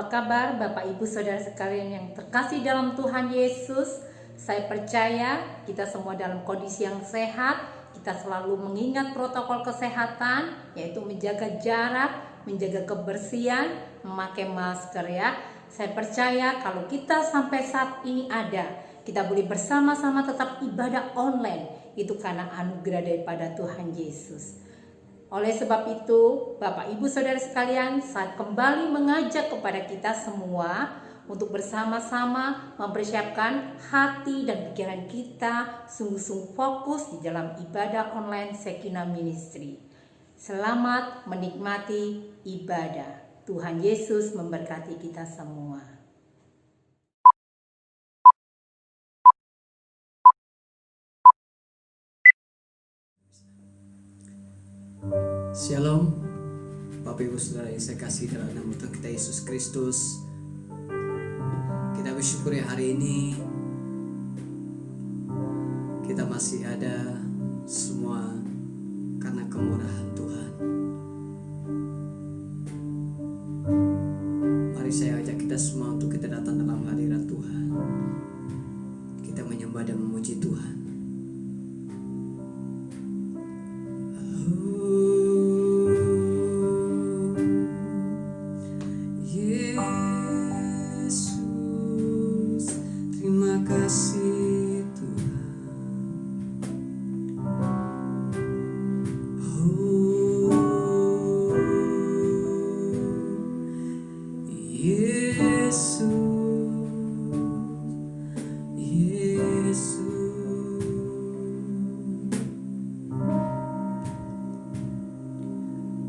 Apa kabar Bapak Ibu Saudara sekalian yang terkasih dalam Tuhan Yesus? Saya percaya kita semua dalam kondisi yang sehat. Kita selalu mengingat protokol kesehatan, yaitu menjaga jarak, menjaga kebersihan, memakai masker ya. Saya percaya kalau kita sampai saat ini kita boleh bersama-sama tetap ibadah online. Itu karena anugerah daripada Tuhan Yesus. Oleh sebab itu, Bapak Ibu Saudara sekalian, saya kembali mengajak kepada kita semua untuk bersama-sama mempersiapkan hati dan pikiran kita sungguh-sungguh fokus di dalam ibadah online Shekinah Ministry. Selamat menikmati ibadah. Tuhan Yesus memberkati kita semua. Shalom, Bapak Ibu Saudara yang saya kasih dalam nama Tuhan kita Yesus Kristus. Kita bersyukur ya hari ini kita masih ada semua karena kemurahan Tuhan. Mari saya ajak kita semua untuk kita datang dalam hadirat Tuhan. Kita menyembah dan memuji Tuhan.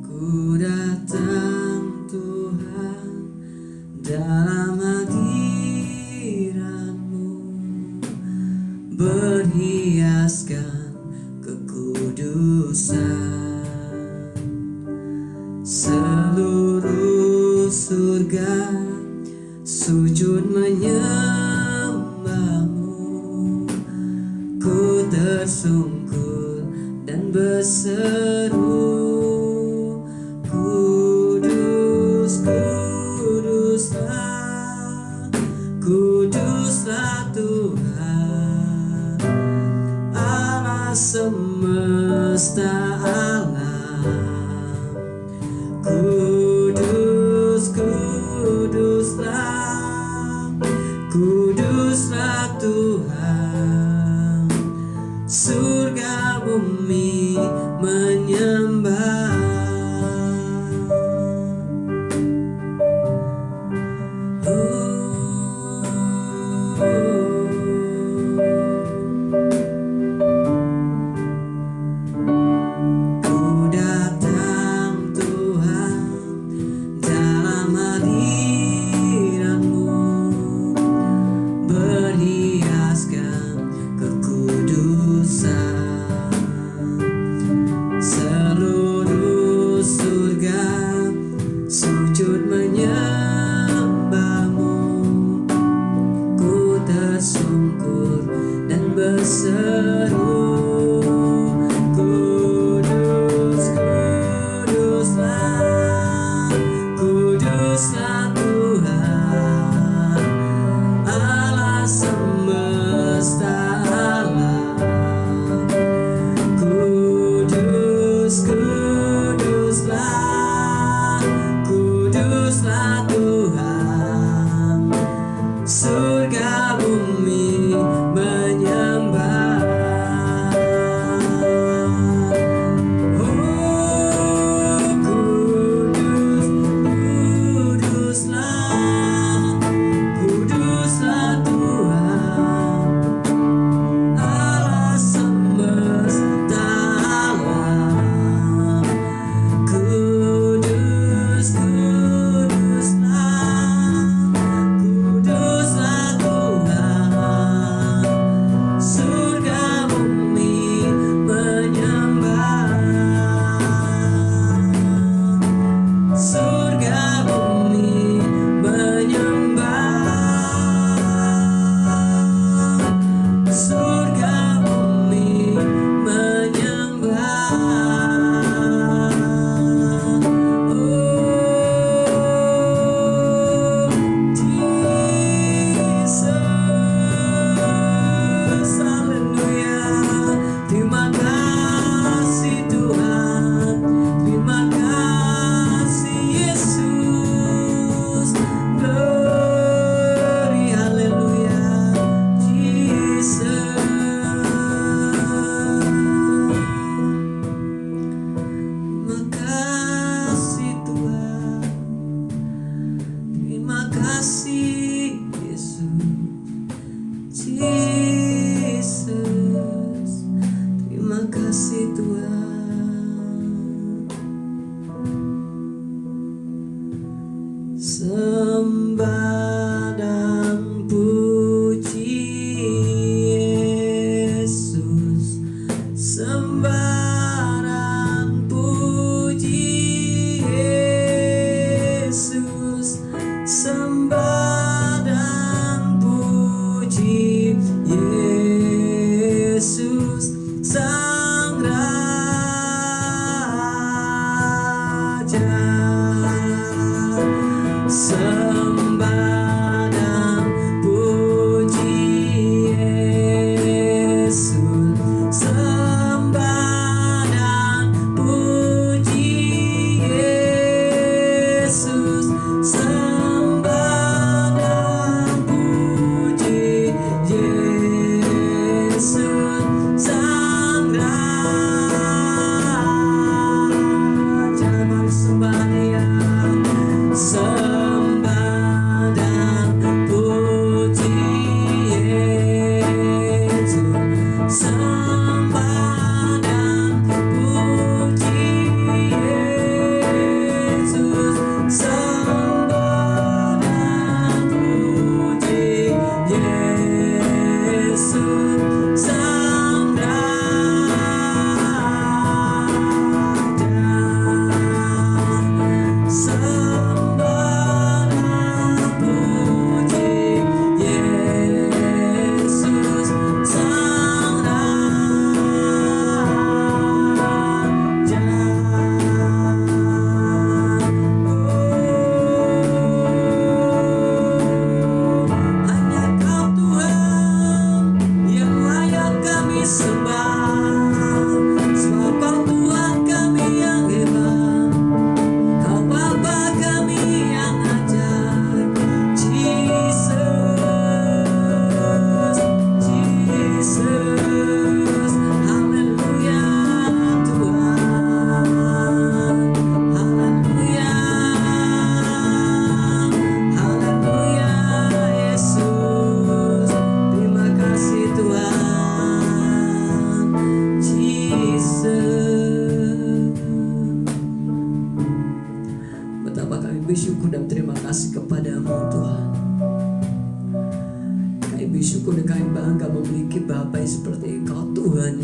Ku datang Tuhan dalam hadirat-Mu, berhiaskan kekudusan. Seluruh surga sujud menyembah-Mu. Ku tersungkur dan berseru, Kuduslah Tuhan Allah semesta alam. Kuduslah Tuhan, surga bumi menyembah.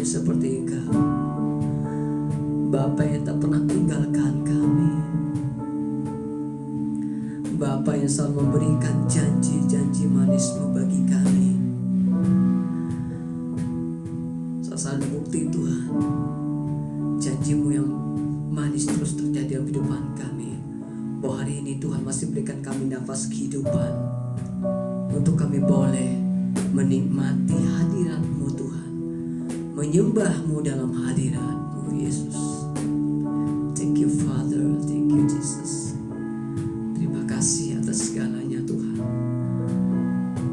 hanya seperti Engkau, Bapa yang tak pernah tinggalkan kami, Bapa yang selalu memberikan janji-janji manis-Mu bagi kami. Salah satu bukti Tuhan, janji-Mu yang manis terus terjadi dalam kehidupan kami, bahwa hari ini Tuhan masih berikan kami nafas kehidupan untuk kami boleh menikmati hadirat-Mu Tuhan, menyembah-Mu dalam hadirat-Mu Yesus. Thank you Father, thank you Jesus. Terima kasih atas segalanya Tuhan.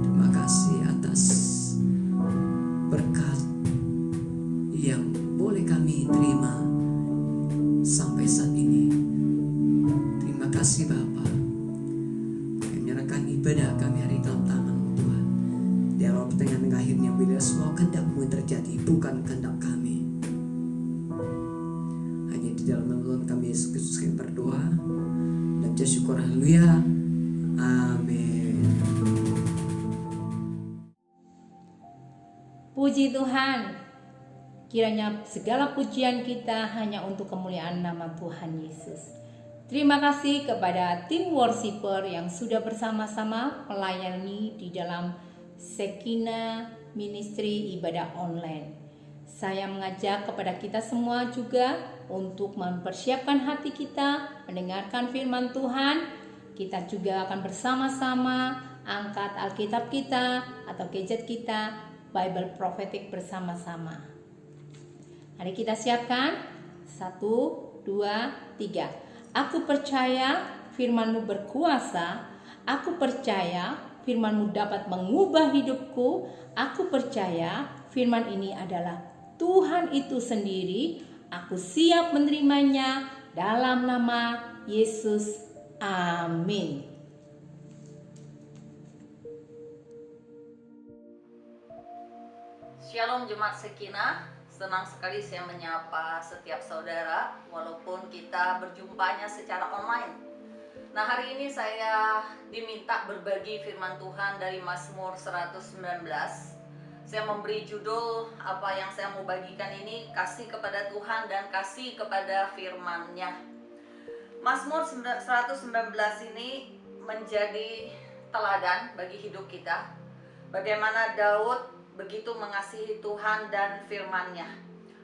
Terima kasih atas berkat yang boleh kami terima sampai saat ini. Terima kasih Bapa. Kami menyerahkan ibadah kami hari dalam tangan-Mu Tuhan. Di awal pertengahan dan akhirnya, bila semua kehendak-Mu terjadi, bukan kehendak kami. Hanya di dalam nama Tuhan kami Yesus Kristus kami berdoa dan bersyukur. Haleluya. Amin. Puji Tuhan. Kiranya segala pujian kita hanya untuk kemuliaan nama Tuhan Yesus. Terima kasih kepada tim worshiper yang sudah bersama-sama melayani di dalam Shekinah Ministry ibadah online. Saya mengajak kepada kita semua juga untuk mempersiapkan hati kita mendengarkan firman Tuhan. Kita juga akan bersama-sama angkat Alkitab kita atau gadget kita, Bible Prophetic bersama-sama. Mari kita siapkan. 1, 2, 3. Aku percaya firman-Mu berkuasa. Aku percaya firman-Mu dapat mengubah hidupku. Aku percaya firman ini adalah Tuhan itu sendiri. Aku siap menerimanya dalam nama Yesus. Amin. Shalom Jemaat Shekinah. Senang sekali saya menyapa setiap saudara walaupun kita berjumpanya secara online. Nah, hari ini saya diminta berbagi firman Tuhan dari Mazmur 119. Saya memberi judul apa yang saya mau bagikan ini, kasih kepada Tuhan dan kasih kepada firman-Nya. Mazmur 119 ini menjadi teladan bagi hidup kita. Bagaimana Daud begitu mengasihi Tuhan dan firman-Nya.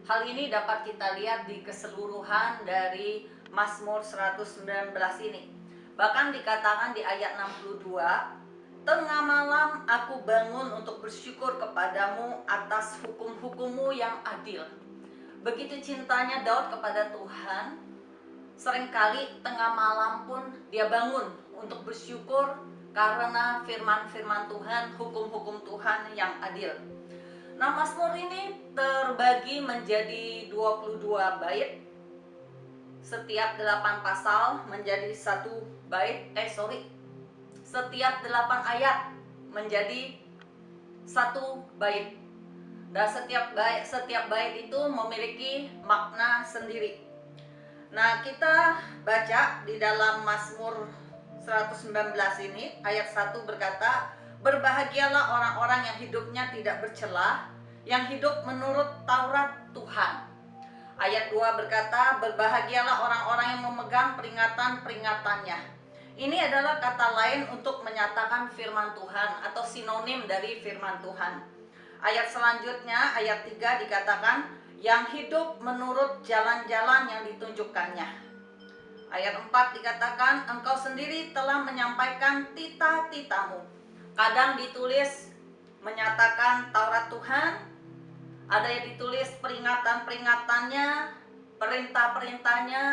Hal ini dapat kita lihat di keseluruhan dari Mazmur 119 ini. Bahkan dikatakan di ayat 62, tengah malam aku bangun untuk bersyukur kepadamu atas hukum-hukum-Mu yang adil. Begitu cintanya Daud kepada Tuhan, seringkali tengah malam pun dia bangun untuk bersyukur karena firman-firman Tuhan, hukum-hukum Tuhan yang adil. Nah, Mazmur ini terbagi menjadi 22 bait. Setiap 8 pasal menjadi 1 bait. Setiap 8 ayat menjadi 1 bait. Dan setiap bait itu memiliki makna sendiri. Nah, kita baca di dalam Mazmur 119 ini, ayat 1 berkata, berbahagialah orang-orang yang hidupnya tidak bercela, yang hidup menurut Taurat Tuhan. Ayat 2 berkata, berbahagialah orang-orang yang memegang peringatan-peringatannya. Ini adalah kata lain untuk menyatakan firman Tuhan atau sinonim dari firman Tuhan. Ayat selanjutnya, ayat 3 dikatakan, yang hidup menurut jalan-jalan yang ditunjukkannya. Ayat 4 dikatakan, engkau sendiri telah menyampaikan tita-titamu. Kadang ditulis menyatakan Taurat Tuhan, ada yang ditulis peringatan-peringatannya, perintah-perintahnya,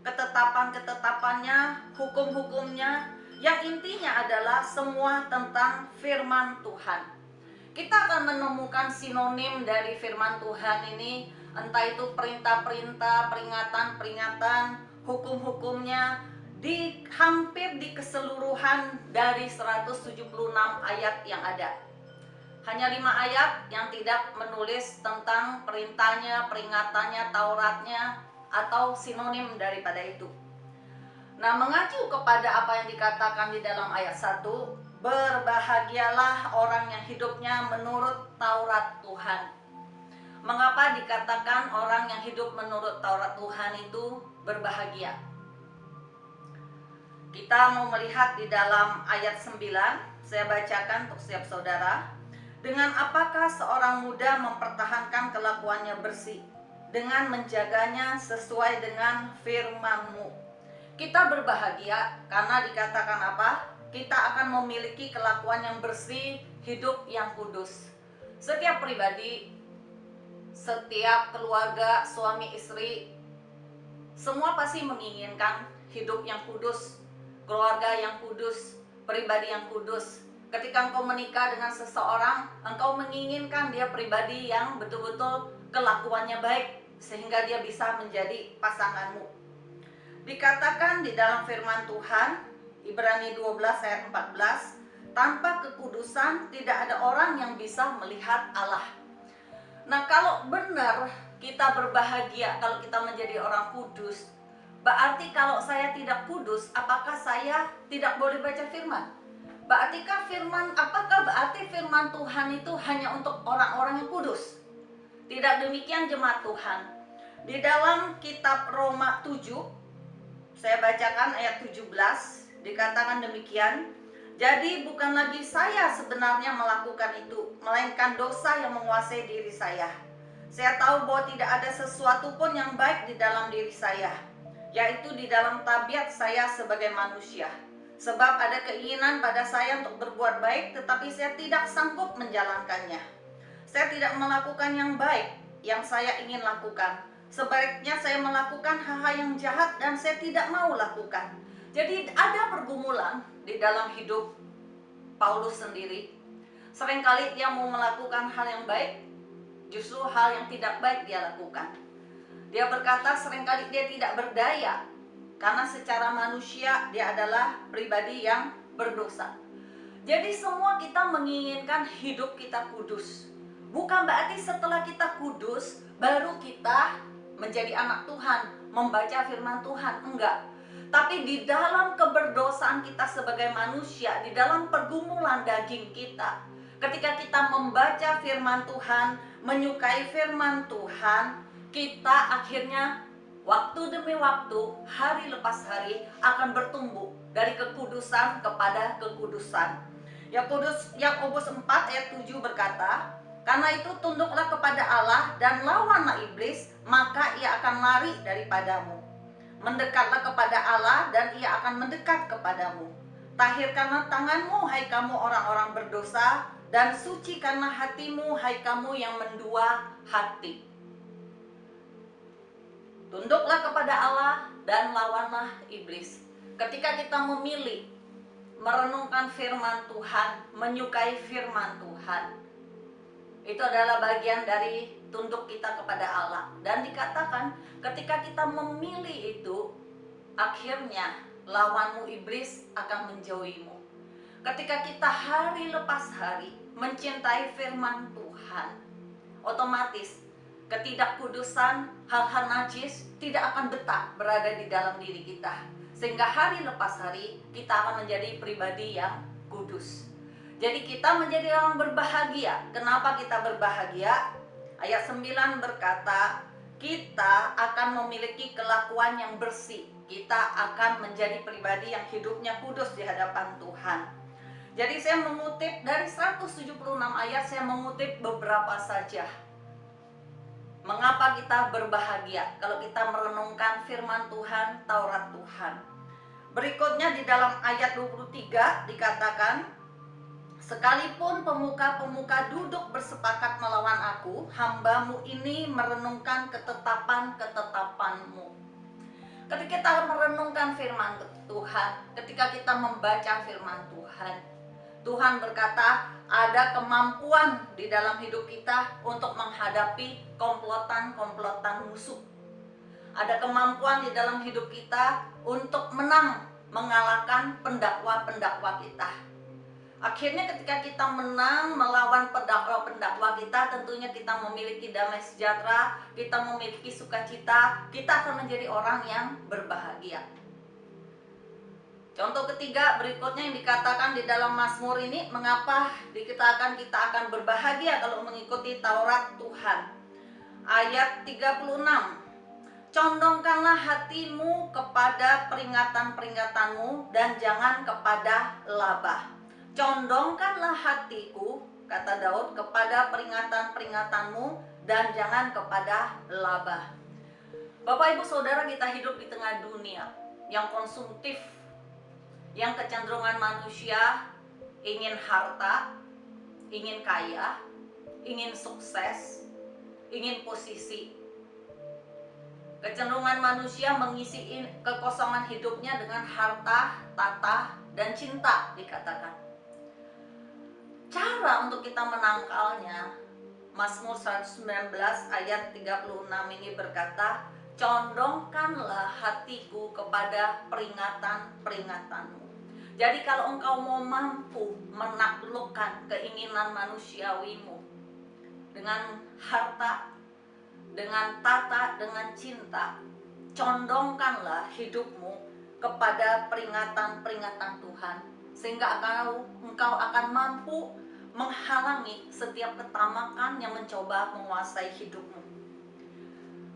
ketetapan-ketetapannya, hukum-hukumnya. Yang intinya adalah semua tentang firman Tuhan. Kita akan menemukan sinonim dari firman Tuhan ini, entah itu perintah-perintah, peringatan-peringatan, hukum-hukumnya hampir di keseluruhan dari 176 ayat yang ada. Hanya 5 ayat yang tidak menulis tentang perintahnya, peringatannya, Tauratnya, atau sinonim daripada itu. Nah, mengacu kepada apa yang dikatakan di dalam ayat 1, berbahagialah orang yang hidupnya menurut Taurat Tuhan. Mengapa dikatakan orang yang hidup menurut Taurat Tuhan itu berbahagia? Kita mau melihat di dalam ayat 9, saya bacakan untuk setiap saudara. Dengan apakah seorang muda mempertahankan kelakuannya bersih? Dengan menjaganya sesuai dengan firman-Mu. Kita berbahagia karena dikatakan apa? Kita akan memiliki kelakuan yang bersih, hidup yang kudus. Setiap pribadi, setiap keluarga, suami istri, semua pasti menginginkan hidup yang kudus, keluarga yang kudus, pribadi yang kudus. Ketika engkau menikah dengan seseorang, engkau menginginkan dia pribadi yang betul-betul kelakuannya baik, sehingga dia bisa menjadi pasanganmu. Dikatakan di dalam firman Tuhan, Ibrani 12 ayat 14, tanpa kekudusan tidak ada orang yang bisa melihat Allah. Nah, kalau benar kita berbahagia kalau kita menjadi orang kudus, berarti kalau saya tidak kudus, apakah saya tidak boleh baca firman? Apakah berarti firman Tuhan itu hanya untuk orang-orang yang kudus? Tidak demikian jemaat Tuhan. Di dalam kitab Roma 7, saya bacakan ayat 17, dikatakan demikian. Jadi bukan lagi saya sebenarnya melakukan itu, melainkan dosa yang menguasai diri saya. Saya tahu bahwa tidak ada sesuatu pun yang baik di dalam diri saya, yaitu di dalam tabiat saya sebagai manusia. Sebab ada keinginan pada saya untuk berbuat baik, tetapi saya tidak sanggup menjalankannya. Saya tidak melakukan yang baik yang saya ingin lakukan. Sebaliknya saya melakukan hal-hal yang jahat dan saya tidak mau lakukan. Jadi ada pergumulan di dalam hidup Paulus sendiri. Seringkali dia mau melakukan hal yang baik, justru hal yang tidak baik dia lakukan. Dia berkata seringkali dia tidak berdaya, karena secara manusia dia adalah pribadi yang berdosa. Jadi semua kita menginginkan hidup kita kudus. Bukan berarti setelah kita kudus, baru kita menjadi anak Tuhan, membaca firman Tuhan. Enggak. Tapi di dalam keberdosaan kita sebagai manusia, di dalam pergumulan daging kita, ketika kita membaca firman Tuhan, menyukai firman Tuhan, kita akhirnya waktu demi waktu, hari lepas hari akan bertumbuh dari kekudusan kepada kekudusan. Yakobus 4 ayat 7 berkata, karena itu tunduklah kepada Allah dan lawanlah iblis, maka ia akan lari daripadamu. Mendekatlah kepada Allah dan ia akan mendekat kepadamu. Tahirkanlah tanganmu, hai kamu orang-orang berdosa, dan sucikanlah hatimu, hai kamu yang mendua hati. Tunduklah kepada Allah dan lawanlah iblis. Ketika kita memilih merenungkan firman Tuhan, menyukai firman Tuhan, itu adalah bagian dari tunduk kita kepada Allah. Dan dikatakan ketika kita memilih itu, akhirnya lawanmu iblis akan menjauhimu. Ketika kita hari lepas hari mencintai firman Tuhan, otomatis ketidakkudusan, hal-hal najis tidak akan betah berada di dalam diri kita. Sehingga hari lepas hari kita akan menjadi pribadi yang kudus. Jadi kita menjadi orang berbahagia. Kenapa kita berbahagia? Ayat 9 berkata, kita akan memiliki kelakuan yang bersih. Kita akan menjadi pribadi yang hidupnya kudus di hadapan Tuhan. Jadi saya mengutip dari 176 ayat, saya mengutip beberapa saja. Mengapa kita berbahagia kalau kita merenungkan firman Tuhan, Taurat Tuhan. Berikutnya di dalam ayat 23 dikatakan, sekalipun pemuka-pemuka duduk bersepakat melawan aku, hambamu ini merenungkan ketetapan-ketetapanmu. Ketika kita merenungkan firman Tuhan, ketika kita membaca firman Tuhan, Tuhan berkata ada kemampuan di dalam hidup kita untuk menghadapi komplotan-komplotan musuh. Ada kemampuan di dalam hidup kita untuk menang, mengalahkan pendakwa-pendakwa kita. Akhirnya ketika kita menang melawan pendakwa-pendakwa kita, tentunya kita memiliki damai sejahtera, kita memiliki sukacita, kita akan menjadi orang yang berbahagia. Contoh ketiga berikutnya yang dikatakan di dalam Mazmur ini, mengapa dikatakan kita akan berbahagia kalau mengikuti Taurat Tuhan. ayat 36. Condongkanlah hatimu kepada peringatan-peringatanmu dan jangan kepada labah. Condongkanlah hatiku, kata Daud, kepada peringatan-peringatanmu dan jangan kepada labah. Bapak Ibu Saudara, kita hidup di tengah dunia yang konsumtif, yang kecenderungan manusia ingin harta, ingin kaya, ingin sukses, ingin posisi. Kecenderungan manusia mengisi kekosongan hidupnya dengan harta, tahta, dan cinta dikatakan. Cara untuk kita menangkalnya, Mazmur 119 ayat 36 ini berkata, condongkanlah hatiku kepada peringatan-peringatanmu. Jadi kalau engkau mau mampu menaklukkan keinginan manusiawimu dengan harta, dengan tata, dengan cinta, condongkanlah hidupmu kepada peringatan-peringatan Tuhan, sehingga engkau akan mampu menghalangi setiap ketamakan yang mencoba menguasai hidupmu.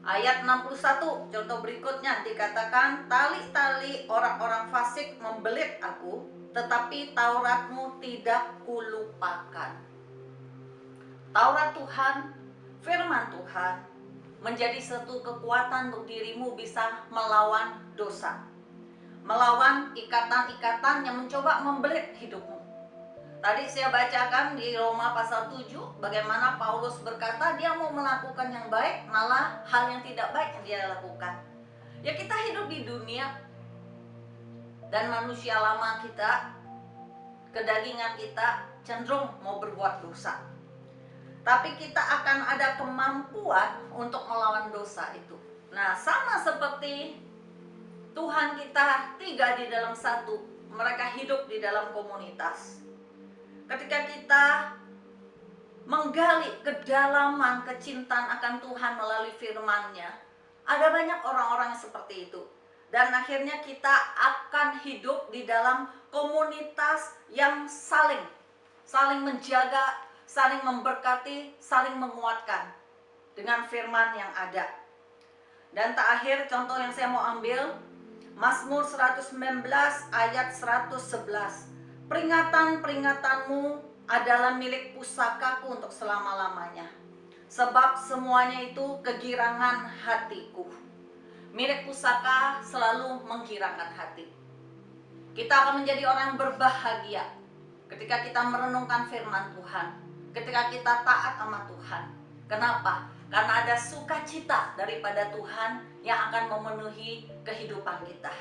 Ayat 61, contoh berikutnya dikatakan, tali-tali orang-orang fasik membelit aku, tetapi Tauratmu tidak kulupakan. Taurat Tuhan, firman Tuhan, menjadi satu kekuatan untuk dirimu bisa melawan dosa, melawan ikatan-ikatan yang mencoba membelit hidupmu. Tadi saya bacakan di Roma pasal 7, bagaimana Paulus berkata dia mau melakukan yang baik, malah hal yang tidak baik yang dia lakukan. Ya, kita hidup di dunia, dan manusia lama kita, kedagingan kita cenderung mau berbuat dosa. Tapi kita akan ada kemampuan untuk melawan dosa itu. Nah, sama seperti Tuhan kita tiga di dalam satu. Mereka hidup di dalam komunitas. Ketika kita menggali kedalaman kecintaan akan Tuhan melalui firman-Nya, ada banyak orang-orang yang seperti itu. Dan akhirnya kita akan hidup di dalam komunitas yang saling menjaga, saling memberkati, saling menguatkan dengan firman yang ada. Dan terakhir contoh yang saya mau ambil, Mazmur 119 ayat 111. Peringatan-peringatanmu adalah milik pusakaku untuk selama-lamanya, sebab semuanya itu kegirangan hatiku. Milik pusaka selalu menggirangkan hati. Kita akan menjadi orang yang berbahagia ketika kita merenungkan firman Tuhan, ketika kita taat sama Tuhan. Kenapa? Karena ada sukacita daripada Tuhan yang akan memenuhi kehidupan kita.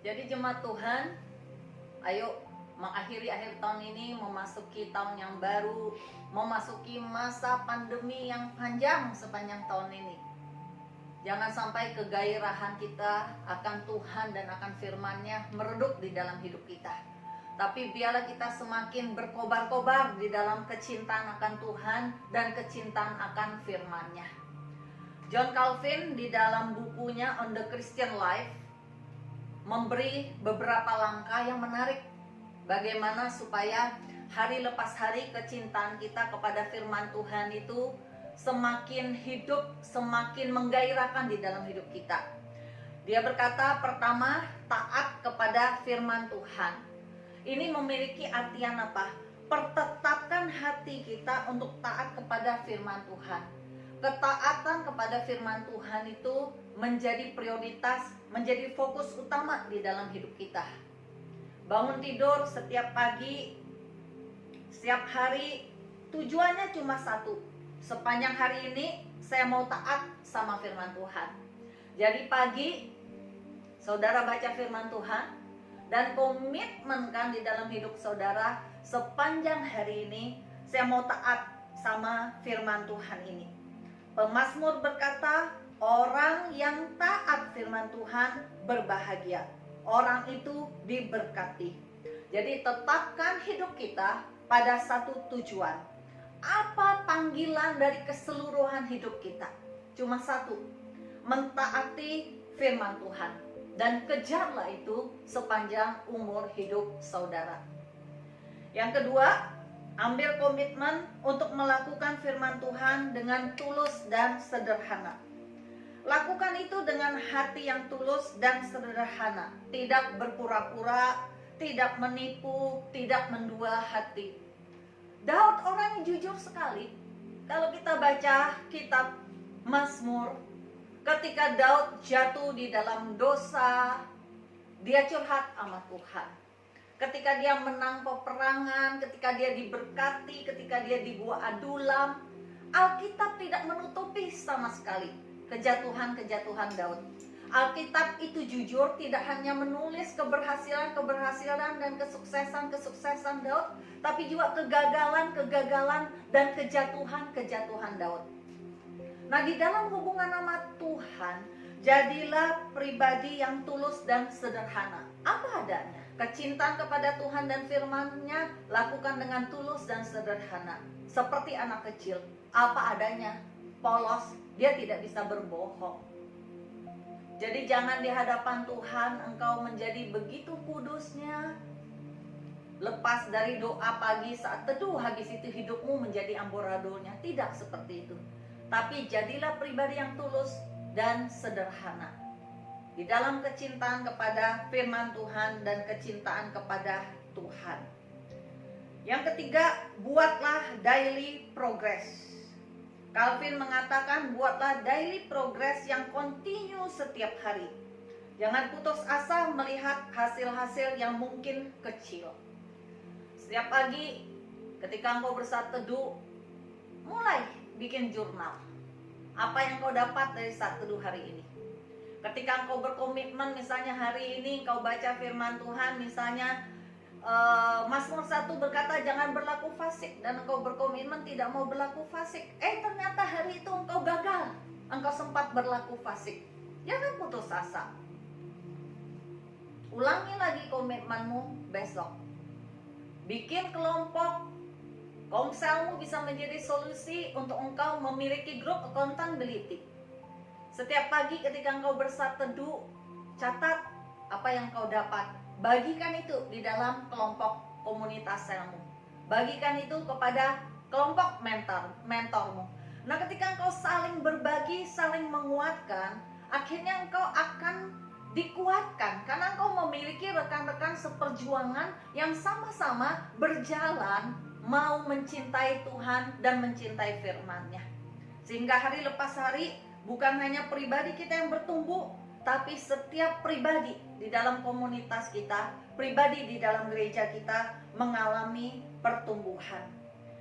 Jadi jemaat Tuhan, ayo mengakhiri akhir tahun ini, memasuki tahun yang baru, memasuki masa pandemi yang panjang sepanjang tahun ini. Jangan sampai kegairahan kita akan Tuhan dan akan firman-Nya meredup di dalam hidup kita. Tapi biarlah kita semakin berkobar-kobar di dalam kecintaan akan Tuhan dan kecintaan akan firman-Nya. John Calvin di dalam bukunya On the Christian Life memberi beberapa langkah yang menarik bagaimana supaya hari lepas hari kecintaan kita kepada firman Tuhan itu semakin hidup, semakin menggairahkan di dalam hidup kita. Dia berkata, pertama, taat kepada firman Tuhan. Ini memiliki artian apa? Pertetapkan hati kita untuk taat kepada firman Tuhan. Ketaatan kepada firman Tuhan itu menjadi prioritas, menjadi fokus utama di dalam hidup kita. Bangun tidur setiap pagi, setiap hari, tujuannya cuma satu. Sepanjang hari ini saya mau taat sama firman Tuhan. Jadi pagi saudara baca firman Tuhan dan komitmenkan di dalam hidup saudara, sepanjang hari ini saya mau taat sama firman Tuhan ini. Pemazmur berkata, orang yang taat firman Tuhan berbahagia, orang itu diberkati. Jadi tetapkan hidup kita pada satu tujuan. Apa panggilan dari keseluruhan hidup kita? Cuma satu, mentaati firman Tuhan. Dan kejarlah itu sepanjang umur hidup saudara. Yang kedua, Ambil komitmen untuk melakukan firman Tuhan dengan tulus dan sederhana. Lakukan itu dengan hati yang tulus dan sederhana, tidak berpura-pura, tidak menipu, tidak mendua hati. Daud orang yang jujur sekali. Kalau kita baca kitab Mazmur, ketika Daud jatuh di dalam dosa, dia curhat sama Tuhan. Ketika dia menang peperangan, ketika dia diberkati, ketika dia dibuat adulam, Alkitab tidak menutupi sama sekali kejatuhan-kejatuhan Daud. Alkitab itu jujur, tidak hanya menulis keberhasilan-keberhasilan dan kesuksesan-kesuksesan Daud, tapi juga kegagalan-kegagalan dan kejatuhan-kejatuhan Daud. Nah, di dalam hubungan sama Tuhan, jadilah pribadi yang tulus dan sederhana. Apa adanya. Kecintaan kepada Tuhan dan firman-Nya lakukan dengan tulus dan sederhana. Seperti anak kecil, apa adanya, polos, dia tidak bisa berbohong. Jadi jangan di hadapan Tuhan engkau menjadi begitu kudusnya, lepas dari doa pagi saat teduh, habis itu hidupmu menjadi amburadonya. Tidak seperti itu. Tapi jadilah pribadi yang tulus dan sederhana di dalam kecintaan kepada firman Tuhan dan kecintaan kepada Tuhan. Yang ketiga, buatlah daily progress. Calvin mengatakan buatlah daily progress yang kontinu setiap hari. Jangan putus asa melihat hasil-hasil yang mungkin kecil. Setiap pagi ketika engkau bersaat teduh, mulai bikin jurnal. Apa yang kau dapat dari saat teduh hari ini? Ketika engkau berkomitmen, misalnya hari ini engkau baca firman Tuhan, misalnya Mazmur 1 berkata jangan berlaku fasik, dan engkau berkomitmen tidak mau berlaku fasik. Ternyata hari itu engkau gagal, engkau sempat berlaku fasik. Jangan putus asa. Ulangi lagi komitmenmu besok. Bikin kelompok. Komselmu bisa menjadi solusi untuk engkau memiliki grup accountability. Setiap pagi ketika engkau bersaat teduh, catat apa yang kau dapat. Bagikan itu di dalam kelompok komunitas selmu. Bagikan itu kepada kelompok mentormu. Nah, ketika engkau saling berbagi, saling menguatkan, akhirnya engkau akan dikuatkan karena engkau memiliki rekan-rekan seperjuangan yang sama-sama berjalan mau mencintai Tuhan dan mencintai firman-Nya. Sehingga hari lepas hari bukan hanya pribadi kita yang bertumbuh, tapi setiap pribadi di dalam komunitas kita, pribadi di dalam gereja kita mengalami pertumbuhan.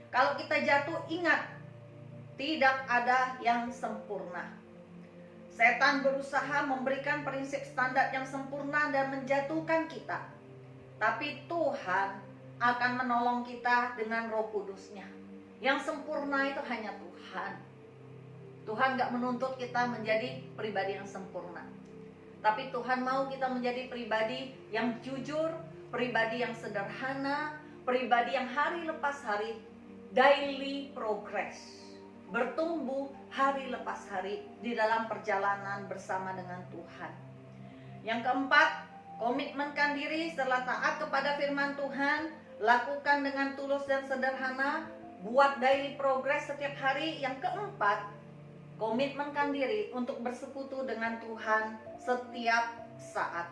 Kalau kita jatuh, ingat, tidak ada yang sempurna. Setan berusaha memberikan prinsip standar yang sempurna dan menjatuhkan kita. Tapi Tuhan akan menolong kita dengan Roh Kudus-Nya. Yang sempurna itu hanya Tuhan. Tuhan gak menuntut kita menjadi pribadi yang sempurna. Tapi Tuhan mau kita menjadi pribadi yang jujur, pribadi yang sederhana, pribadi yang hari lepas hari, daily progress, bertumbuh hari lepas hari di dalam perjalanan bersama dengan Tuhan. Yang keempat, komitmenkan diri setelah taat kepada firman Tuhan, lakukan dengan tulus dan sederhana, buat daily progress setiap hari. Yang keempat, komitmenkan diri untuk bersekutu dengan Tuhan setiap saat.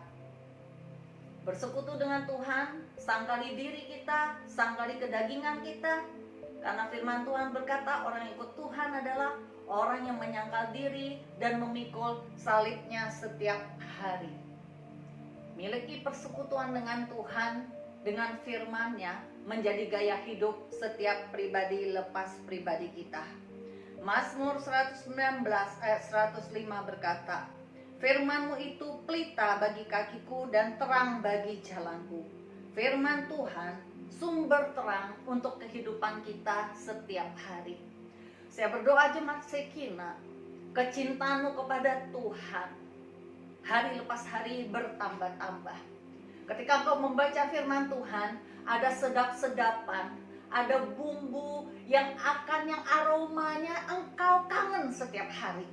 Bersekutu dengan Tuhan, sangkali diri kita, sangkali kedagingan kita. Karena firman Tuhan berkata orang yang ikut Tuhan adalah orang yang menyangkal diri dan memikul salibnya setiap hari. Miliki persekutuan dengan Tuhan, dengan firman-Nya menjadi gaya hidup setiap pribadi lepas pribadi kita. Mazmur 119 ayat 105 berkata, firman-Mu itu pelita bagi kakiku dan terang bagi jalanku. Firman Tuhan sumber terang untuk kehidupan kita setiap hari. Saya berdoa jemaat Sekina, kecintaanmu kepada Tuhan hari lepas hari bertambah-tambah. Ketika engkau membaca firman Tuhan, ada sedap-sedapan, ada bumbu yang aromanya engkau kangen setiap hari.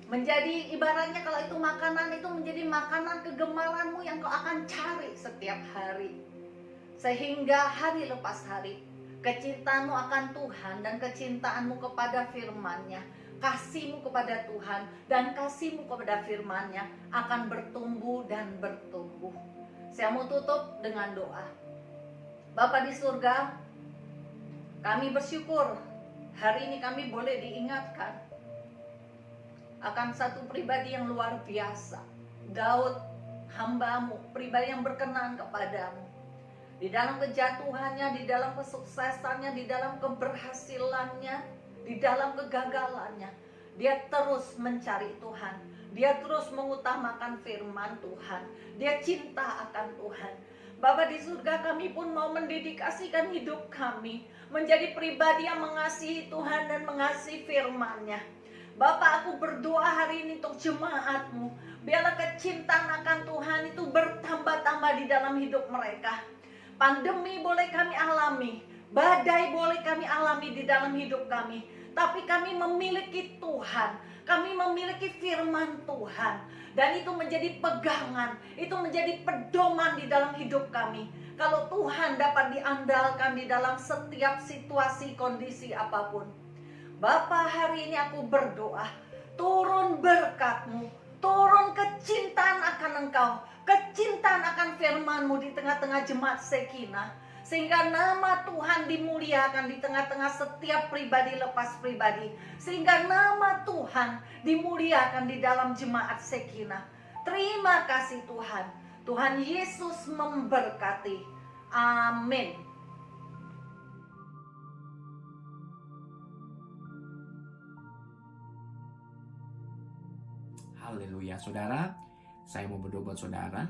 Menjadi ibaratnya kalau itu makanan, itu menjadi makanan kegemaranmu yang kau akan cari setiap hari. sehingga hari lepas hari kecintaanmu akan Tuhan dan kecintaanmu kepada firman-Nya, kasihmu kepada Tuhan dan kasihmu kepada firman-Nya akan bertumbuh dan bertumbuh. Saya mau tutup dengan doa. Bapa di surga, kami bersyukur hari ini kami boleh diingatkan akan satu pribadi yang luar biasa, Daud, hamba-Mu, pribadi yang berkenan kepadamu. Di dalam kejatuhannya, di dalam kesuksesannya, di dalam keberhasilannya, di dalam kegagalannya, dia terus mencari Tuhan. Dia terus mengutamakan firman Tuhan. Dia cinta akan Tuhan. Bapa di surga, kami pun mau mendedikasikan hidup kami menjadi pribadi yang mengasihi Tuhan dan mengasihi firman-Nya. Bapa, aku berdoa hari ini untuk jemaat-Mu. Biarlah kecintaan akan Tuhan itu bertambah-tambah di dalam hidup mereka. Pandemi boleh kami alami, badai boleh kami alami di dalam hidup kami, tapi kami memiliki Tuhan, kami memiliki firman Tuhan, dan itu menjadi pegangan, itu menjadi pedoman di dalam hidup kami. Kalau Tuhan dapat diandalkan di dalam setiap situasi kondisi apapun. Bapa, hari ini aku berdoa, turun berkat-Mu, turun kecintaan akan Engkau, kecintaan akan firman-Mu di tengah-tengah jemaat Shekinah, sehingga nama Tuhan dimuliakan di tengah-tengah setiap pribadi lepas pribadi, sehingga nama Tuhan dimuliakan di dalam jemaat Shekinah. Terima kasih Tuhan. Tuhan Yesus memberkati. Amin. Haleluya, saudara. Saya mau berdoa buat saudara.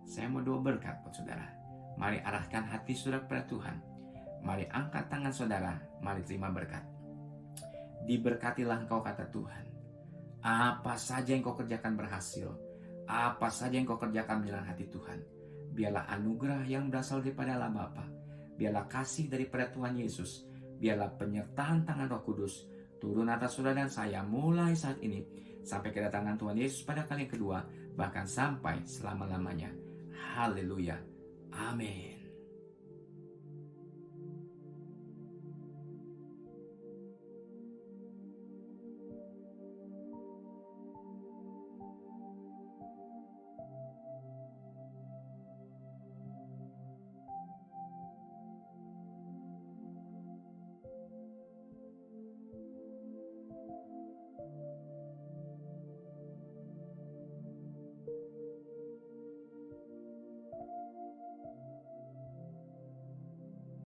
Saya mau doa berkat buat saudara. Mari arahkan hati saudara kepada Tuhan. Mari angkat tangan saudara. Mari terima berkat. Diberkatilah engkau, kata Tuhan. Apa saja yang kau kerjakan berhasil. Apa saja yang kau kerjakan menjalankan hati Tuhan. Biarlah anugerah yang berasal daripada Allah Bapa. Biarlah kasih daripada Tuhan Yesus. Biarlah penyertaan tangan Roh Kudus turun atas saudara dan saya mulai saat ini sampai kedatangan Tuhan Yesus pada kali yang kedua, bahkan sampai selama-lamanya. Haleluya. Amin.